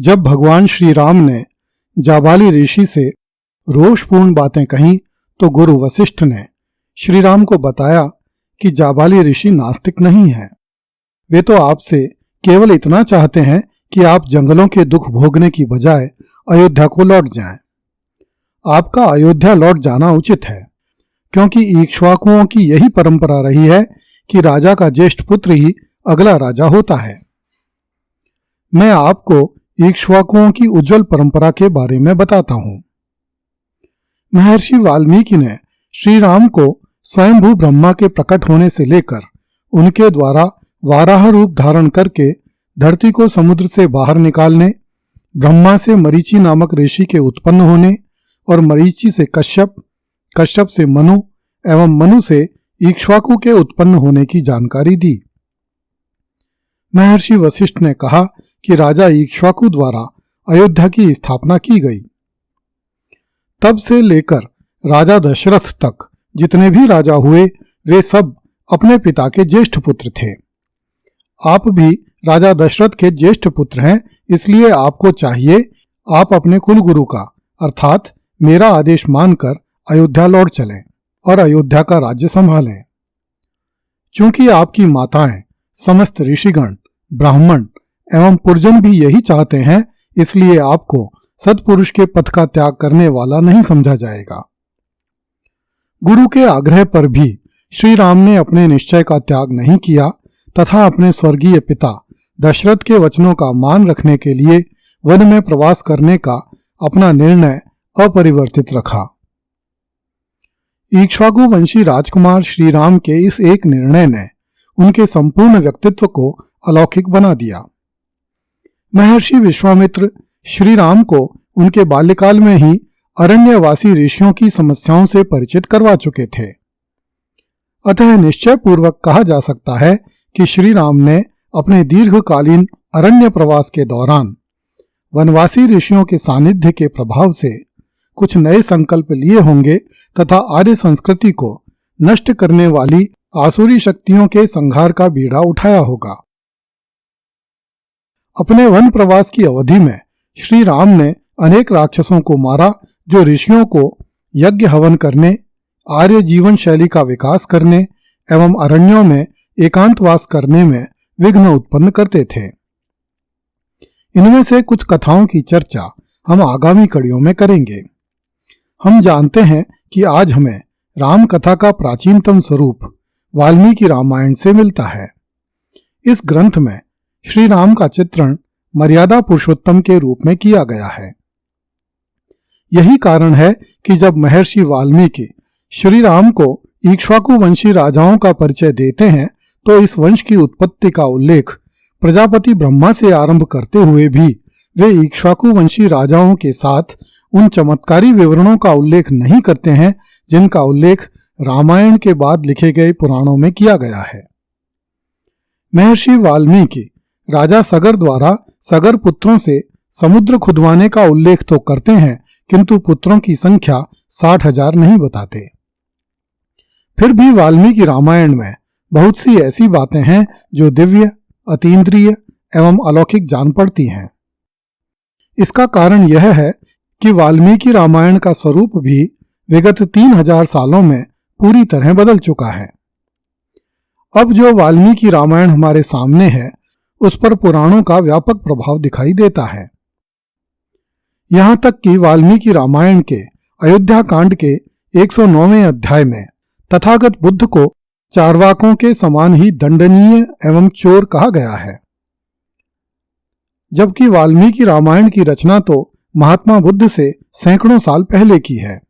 जब भगवान श्री राम ने जाबाली ऋषि से रोषपूर्ण बातें कहीं तो गुरु वशिष्ठ ने श्री राम को बताया कि जाबाली ऋषि नास्तिक नहीं है। वे तो आपसे केवल इतना चाहते हैं कि आप जंगलों के दुख भोगने की बजाय अयोध्या को लौट जाएं। आपका अयोध्या लौट जाना उचित है, क्योंकि इक्ष्वाकुओं की यही परंपरा रही है कि राजा का ज्येष्ठ पुत्र ही अगला राजा होता है। मैं आपको इक्ष्वाकुओं की उज्जवल परंपरा के बारे में बताता हूं। महर्षि वाल्मीकि ने श्री राम को स्वयंभू ब्रह्मा के प्रकट होने से लेकर उनके द्वारा वाराह रूप धारण करके धरती को समुद्र से बाहर निकालने, ब्रह्मा से मरीचि नामक ऋषि के उत्पन्न होने और मरीचि से कश्यप, कश्यप से मनु एवं मनु से इक्ष्वाकु के उत्पन्न होने की जानकारी दी। महर्षि वशिष्ठ ने कहा कि राजा इक्ष्वाकु द्वारा अयोध्या की स्थापना की गई। तब से लेकर राजा दशरथ तक जितने भी राजा हुए वे सब अपने पिता के ज्येष्ठ पुत्र थे। आप भी राजा दशरथ के ज्येष्ठ पुत्र हैं, इसलिए आपको चाहिए आप अपने कुलगुरु का अर्थात मेरा आदेश मानकर अयोध्या लौट चलें और अयोध्या का राज्य संभालें। चूंकि आपकी माताएं, समस्त ऋषिगण, ब्राह्मण एवं पुरजन भी यही चाहते हैं, इसलिए आपको सत्पुरुष के पथ का त्याग करने वाला नहीं समझा जाएगा। गुरु के आग्रह पर भी श्री राम ने अपने निश्चय का त्याग नहीं किया तथा अपने स्वर्गीय पिता दशरथ के वचनों का मान रखने के लिए वन में प्रवास करने का अपना निर्णय अपरिवर्तित रखा। इक्ष्वाकु वंशी राजकुमार श्री राम के इस एक निर्णय ने उनके संपूर्ण व्यक्तित्व को अलौकिक बना दिया। महर्षि विश्वामित्र श्री राम को उनके बाल्यकाल में ही अरण्यवासी ऋषियों की समस्याओं से परिचित करवा चुके थे। अतः निश्चय पूर्वक कहा जा सकता है कि श्री राम ने अपने दीर्घकालीन अरण्य प्रवास के दौरान वनवासी ऋषियों के सानिध्य के प्रभाव से कुछ नए संकल्प लिए होंगे तथा आर्य संस्कृति को नष्ट करने वाली आसुरी शक्तियों के संहार का बीड़ा उठाया होगा। अपने वन प्रवास की अवधि में श्री राम ने अनेक राक्षसों को मारा जो ऋषियों को यज्ञ हवन करने, आर्य जीवन शैली का विकास करने एवं अरण्यों में एकांतवास करने में विघ्न उत्पन्न करते थे। इनमें से कुछ कथाओं की चर्चा हम आगामी कड़ियों में करेंगे। हम जानते हैं कि आज हमें राम कथा का प्राचीनतम स्वरूप वाल्मीकि रामायण से मिलता है। इस ग्रंथ में श्री राम का चित्रण मर्यादा पुरुषोत्तम के रूप में किया गया है। यही कारण है कि जब महर्षि वाल्मीकि श्री राम को इक्ष्वाकु वंशी राजाओं का परिचय देते हैं तो इस वंश की उत्पत्ति का उल्लेख प्रजापति ब्रह्मा से आरंभ करते हुए भी वे इक्ष्वाकु वंशी राजाओं के साथ उन चमत्कारी विवरणों का उल्लेख नहीं करते हैं जिनका उल्लेख रामायण के बाद लिखे गए पुराणों में किया गया है। महर्षि वाल्मीकि राजा सगर द्वारा सगर पुत्रों से समुद्र खुदवाने का उल्लेख तो करते हैं, किंतु पुत्रों की संख्या 60,000 नहीं बताते। फिर भी वाल्मीकि रामायण में बहुत सी ऐसी बातें हैं जो दिव्य, अतीन्द्रिय एवं अलौकिक जान पड़ती हैं। इसका कारण यह है कि वाल्मीकि रामायण का स्वरूप भी विगत 3000 सालों में पूरी तरह बदल चुका है। अब जो वाल्मीकि रामायण हमारे सामने है उस पर पुराणों का व्यापक प्रभाव दिखाई देता है। यहां तक कि वाल्मीकि रामायण के अयोध्या कांड के 109वें अध्याय में तथागत बुद्ध को चारवाकों के समान ही दंडनीय एवं चोर कहा गया है, जबकि वाल्मीकि रामायण की रचना तो महात्मा बुद्ध से सैकड़ों साल पहले की है।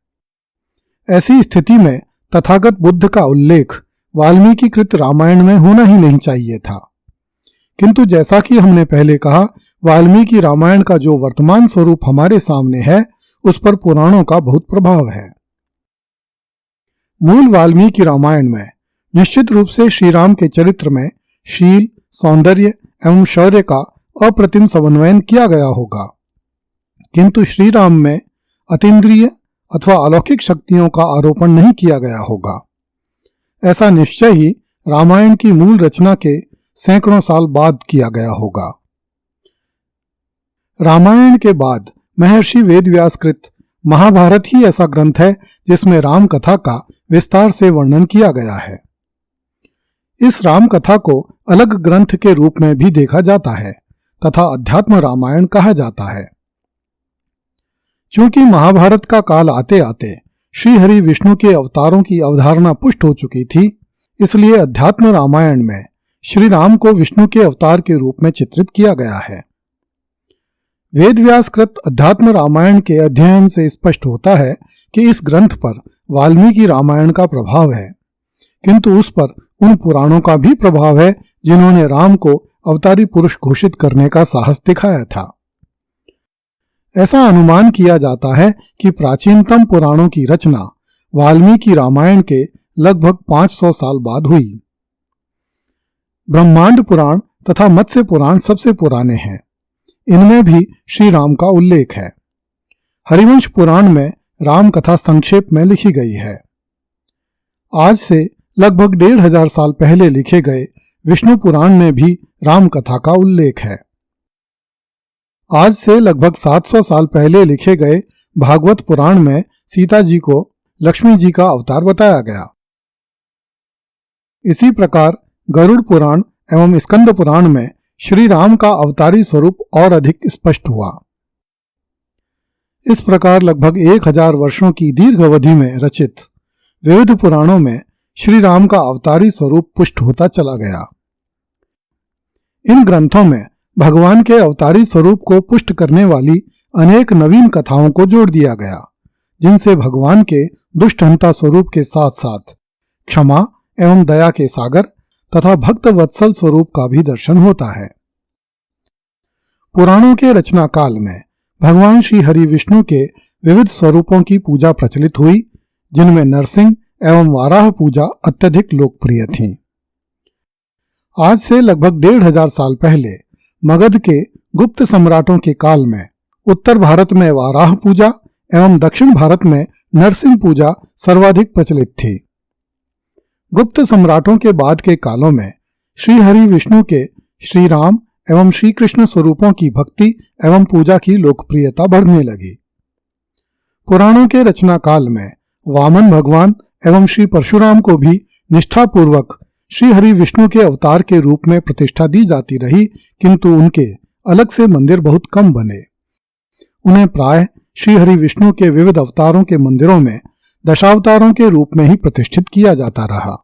ऐसी स्थिति में तथागत बुद्ध का उल्लेख वाल्मीकि कृत रामायण में होना ही नहीं चाहिए था। किंतु जैसा कि हमने पहले कहा, वाल्मीकि रामायण का जो वर्तमान स्वरूप हमारे सामने है उस पर पुराणों का बहुत प्रभाव है। मूल वाल्मीकि रामायण में निश्चित रूप से श्री राम के चरित्र में शील, सौंदर्य एवं शौर्य का अप्रतिम समन्वयन किया गया होगा, किंतु श्री राम में अतीन्द्रिय अथवा अलौकिक शक्तियों का आरोपण नहीं किया गया होगा। ऐसा निश्चय ही रामायण की मूल रचना के सैकड़ों साल बाद किया गया होगा। रामायण के बाद महर्षि वेदव्यास कृत महाभारत ही ऐसा ग्रंथ है जिसमें राम कथा का विस्तार से वर्णन किया गया है। इस राम कथा को अलग ग्रंथ के रूप में भी देखा जाता है तथा अध्यात्म रामायण कहा जाता है। चूंकि महाभारत का काल आते आते श्री हरि विष्णु के अवतारों की अवधारणा पुष्ट हो चुकी थी, इसलिए अध्यात्म रामायण में श्री राम को विष्णु के अवतार के रूप में चित्रित किया गया है। वेदव्यास कृत अध्यात्म रामायण के अध्ययन से स्पष्ट होता है कि इस ग्रंथ पर वाल्मीकि रामायण का प्रभाव है, किंतु उस पर उन पुराणों का भी प्रभाव है जिन्होंने राम को अवतारी पुरुष घोषित करने का साहस दिखाया था। ऐसा अनुमान किया जाता है कि प्राचीनतम पुराणों की रचना वाल्मीकि रामायण के लगभग 500 साल बाद हुई। ब्रह्मांड पुराण तथा मत्स्य पुराण सबसे पुराने हैं। इनमें भी श्री राम का उल्लेख है। हरिवंश पुराण में राम कथा संक्षेप में लिखी गई है। आज से लगभग 1500 साल पहले लिखे गए विष्णु पुराण में भी राम कथा का उल्लेख है। आज से लगभग 700 साल पहले लिखे गए भागवत पुराण में सीता जी को लक्ष्मी जी का अवतार बताया गया। इसी प्रकार गरुड़ पुराण एवं स्कंद पुराण में श्री राम का अवतारी स्वरूप और अधिक स्पष्ट हुआ। इस प्रकार लगभग 1000 वर्षों की दीर्घ अवधि में रचित विविध पुराणों में श्री राम का अवतारी स्वरूप पुष्ट होता चला गया। इन ग्रंथों में भगवान के अवतारी स्वरूप को पुष्ट करने वाली अनेक नवीन कथाओं को जोड़ दिया गया, जिनसे भगवान के दुष्टहंता स्वरूप के साथ साथ क्षमा एवं दया के सागर तथा भक्त वत्सल स्वरूप का भी दर्शन होता है। पुराणों के रचना काल में भगवान श्री हरि विष्णु के विविध स्वरूपों की पूजा प्रचलित हुई, जिनमें नरसिंह एवं वाराह पूजा अत्यधिक लोकप्रिय थी। आज से लगभग 1500 साल पहले मगध के गुप्त सम्राटों के काल में उत्तर भारत में वाराह पूजा एवं दक्षिण भारत में नरसिंह पूजा सर्वाधिक प्रचलित थी। गुप्त सम्राटों के बाद के कालों में श्री हरि विष्णु के श्री राम एवं श्री कृष्ण स्वरूपों की भक्ति एवं पूजा की लोकप्रियता बढ़ने लगी। पुराणों के रचना काल में वामन भगवान एवं श्री परशुराम को भी निष्ठापूर्वक श्री हरि विष्णु के अवतार के रूप में प्रतिष्ठा दी जाती रही, किंतु उनके अलग से मंदिर बहुत कम बने। उन्हें प्राय श्री हरि विष्णु के विविध अवतारों के मंदिरों में दशावतारों के रूप में ही प्रतिष्ठित किया जाता रहा।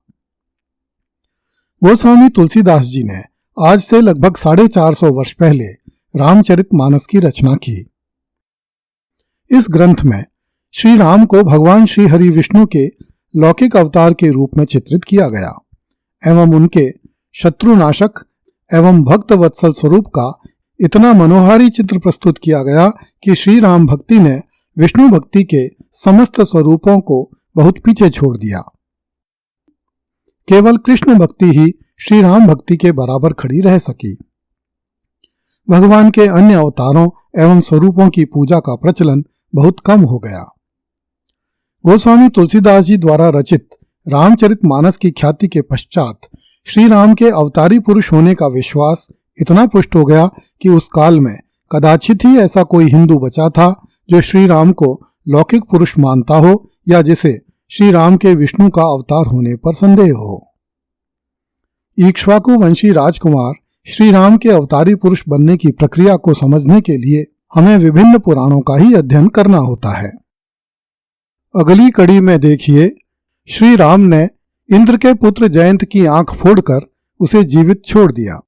गोस्वामी तुलसीदास जी ने आज से लगभग 450 वर्ष पहले रामचरितमानस की रचना की। इस ग्रंथ में श्री राम को भगवान श्री हरि विष्णु के लौकिक अवतार के रूप में चित्रित किया गया एवं उनके शत्रुनाशक एवं भक्त वत्सल स्वरूप का इतना मनोहारी चित्र प्रस्तुत किया गया कि श्री राम भक्ति ने विष्णु भक्ति के समस्त स्वरूपों को बहुत पीछे छोड़ दिया। केवल कृष्ण भक्ति ही श्री राम भक्ति के बराबर खड़ी रह सकी। भगवान के अन्य अवतारों एवं स्वरूपों की पूजा का प्रचलन बहुत कम हो गया। गोस्वामी तुलसीदास जी द्वारा रचित रामचरितमानस की ख्याति के पश्चात श्री राम के अवतारी पुरुष होने का विश्वास इतना पुष्ट हो गया कि उस काल में कदाचित ही ऐसा कोई हिंदू बचा था जो श्री राम को लौकिक पुरुष मानता हो या जिसे श्री राम के विष्णु का अवतार होने पर संदेह हो। इक्ष्वाकु वंशी राजकुमार श्री राम के अवतारी पुरुष बनने की प्रक्रिया को समझने के लिए हमें विभिन्न पुराणों का ही अध्ययन करना होता है। अगली कड़ी में देखिए, श्री राम ने इंद्र के पुत्र जयंत की आंख फोड़कर उसे जीवित छोड़ दिया।